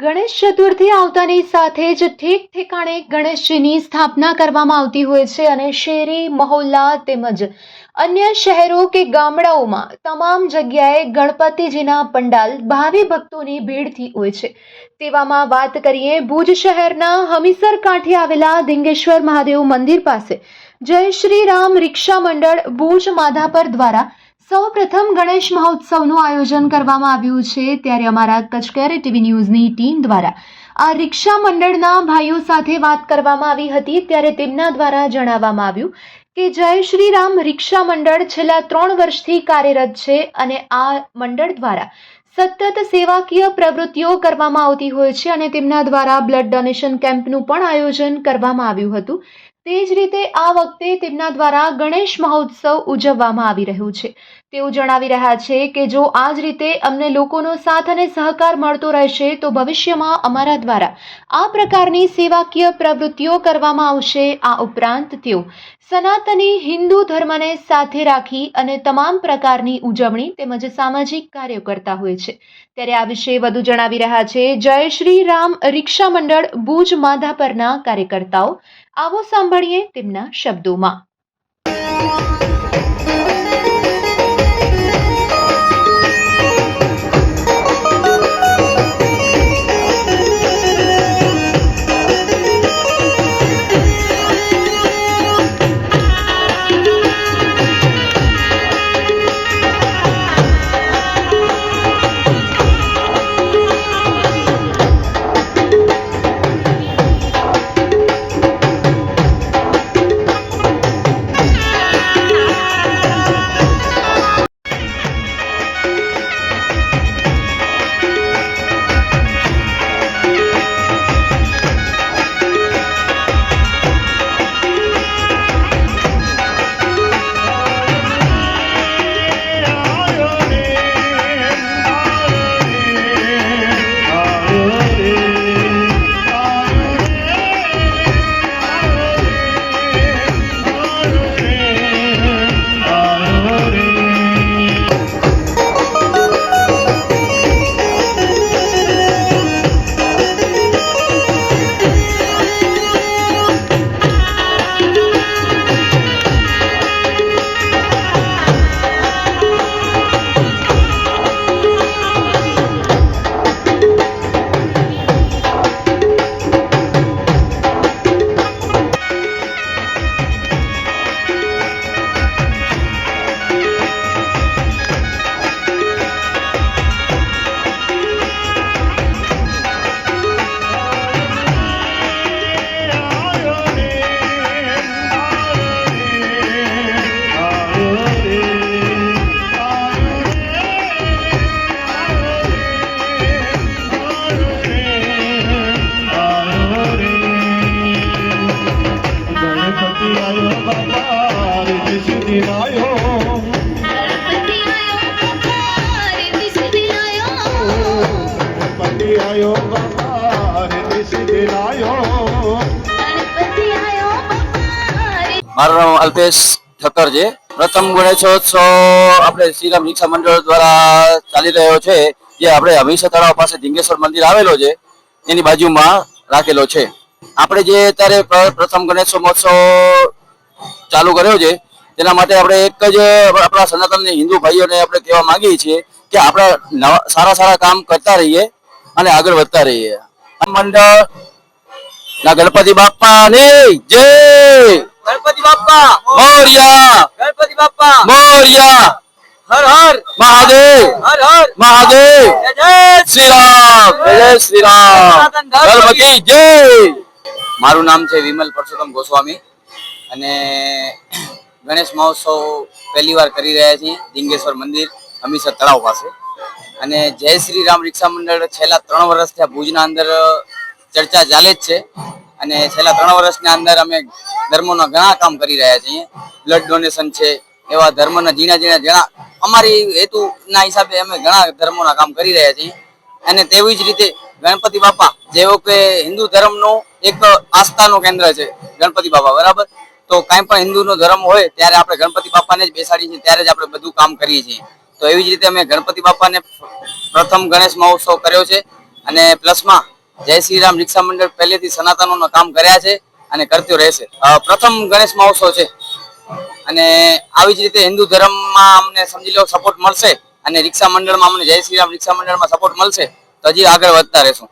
ગણેશ ચતુર્થી આવતાની સાથે જ ઠેક ઠેકાણે ગણેશજીની સ્થાપના કરવામાં આવતી હોય છે અને શેરી મહોલ્લા તેમજ અન્ય શહેરો કે ગામડાઓમાં તમામ જગ્યાએ ગણપતિજીના પંડાલ ભાવિ ભક્તોની ભીડથી હોય છે। તેવામાં વાત કરીએ ભુજ શહેરના હમીસર કાંઠે આવેલા ધીંગેશ્વર મહાદેવ મંદિર પાસે જય શ્રી રામ રિક્ષા મંડળ ભુજ માધાપર દ્વારા સૌપ્રથમ ગણેશ મહોત્સવનું આયોજન કરવામાં આવ્યું છે। ત્યારે અમારા કચકેર ટીવી ન્યૂઝની ટીમ દ્વારા આ રિક્ષા મંડળના ભાઈઓ સાથે વાત કરવામાં આવી હતી। ત્યારે તેમના દ્વારા જણાવવામાં આવ્યું કે જય શ્રી રામ રિક્ષા મંડળ છેલ્લા 3 વર્ષથી કાર્યરત છે અને આ મંડળ દ્વારા સતત સેવાકીય પ્રવૃત્તિઓ કરવામાં આવતી હોય છે અને તેમના દ્વારા બ્લડ ડોનેશન કેમ્પનું પણ આયોજન કરવામાં આવ્યું હતું। તે જ રીતે આ વખતે તેમના દ્વારા ગણેશ મહોત્સવ ઉજવવામાં આવી રહ્યો છે। તેઓ જણાવી રહ્યા છે કે જો આ જ રીતે અમને લોકોનો સાથ અને સહકાર મળતો રહેશે તો ભવિષ્યમાં અમારા દ્વારા આ પ્રકારની સેવાકીય પ્રવૃત્તિઓ કરવામાં આવશે। આ ઉપરાંત તેઓ સનાતની હિન્દુ ધર્મને સાથે રાખી અને તમામ પ્રકારની ઉજવણી તેમજ સામાજિક કાર્યો કરતા હોય છે। ત્યારે આ વિશે વધુ જણાવી રહ્યા છે જય શ્રી રામ રિક્ષા મંડળ ભુજ માધાપરના કાર્યકર્તાઓ। આવો સાંભળીએ તેમના શબ્દોમાં। મારું નામ અલ્પેશ ઠક્કર છે। પ્રથમ ગણેશોત્સવ આપણે શ્રીરામ રિક્ષા મંડળ દ્વારા ચાલી રહ્યો છે, જે આપણે હમીસર તળાવ પાસે ધીંગેશ્વર મંદિર આવેલો છે એની બાજુમાં રાખેલો છે। આપણે જે અત્યારે પ્રથમ ગણેશ મહોત્સવ ચાલુ કર્યો છે તેના માટે આપણે એક જ આપણા સનાતન હિન્દુ ભાઈઓને આપણે કહેવા માંગીએ છીએ કે આપણે સારા કામ કરતા રહીએ અને આગળ વધતા રહીએ। મંડળ ના ગણપતિ બાપ્પાની જય। गणपति बाप्पा मोरया। गणपति बाप्पा मोरया। हर हर महादेव। हर हर महादेव। जय श्री राम। जय श्री राम। गणपति जय। મારું નામ છે વિમલ પરસોત્તમ ગોસ્વામી અને ગણેશ મહોત્સવ પહેલી વાર કરી રહ્યા છીએ ધીંગેશ્વર મંદિર હમીસર તળાવ પાસે। અને જય શ્રી રામ રિક્ષા મંડળ છેલ્લા 3 વર્ષથી આ ભુજના અંદર ચર્ચા ચાલે જ છે અને છેલ્લા 3 વર્ષના અંદર અમે ધર્મોના ઘણા કામ કરી રહ્યા છીએ। બ્લડ ડોનેશન છે, એવા ધર્મના ઝીણા અમારી હેતુના હિસાબે અમે ઘણા ધર્મોના કામ કરી રહ્યા છીએ। અને તેવી જ રીતે ગણપતિ બાપા જેવો કે હિન્દુ ધર્મનું એક આસ્થાનું કેન્દ્ર છે ગણપતિ બાપા, બરાબર। તો કાંઈ પણ હિન્દુનો ધર્મ હોય ત્યારે આપણે ગણપતિ બાપાને જ બેસાડીએ છીએ, ત્યારે જ આપણે બધું કામ કરીએ છીએ। તો એવી જ રીતે અમે ગણપતિ બાપાને પ્રથમ ગણેશ મહોત્સવ કર્યો છે અને પ્લસમાં જય શ્રી રામ રિક્ષા મંડળ પહેલેથી સનાતનોના કામ કર્યા છે અને કરતો રહેશે. પ્રથમ ગણેશ મહોત્સવ છે અને આવી જ રીતે હિન્દુ ધર્મમાં અમને સમજી લો સપોર્ટ મળશે અને રિક્ષા મંડળમાં અમને જય શ્રી રામ રિક્ષા મંડળમાં સપોર્ટ મળશે તો હજી આગળ વધતા રહેશું.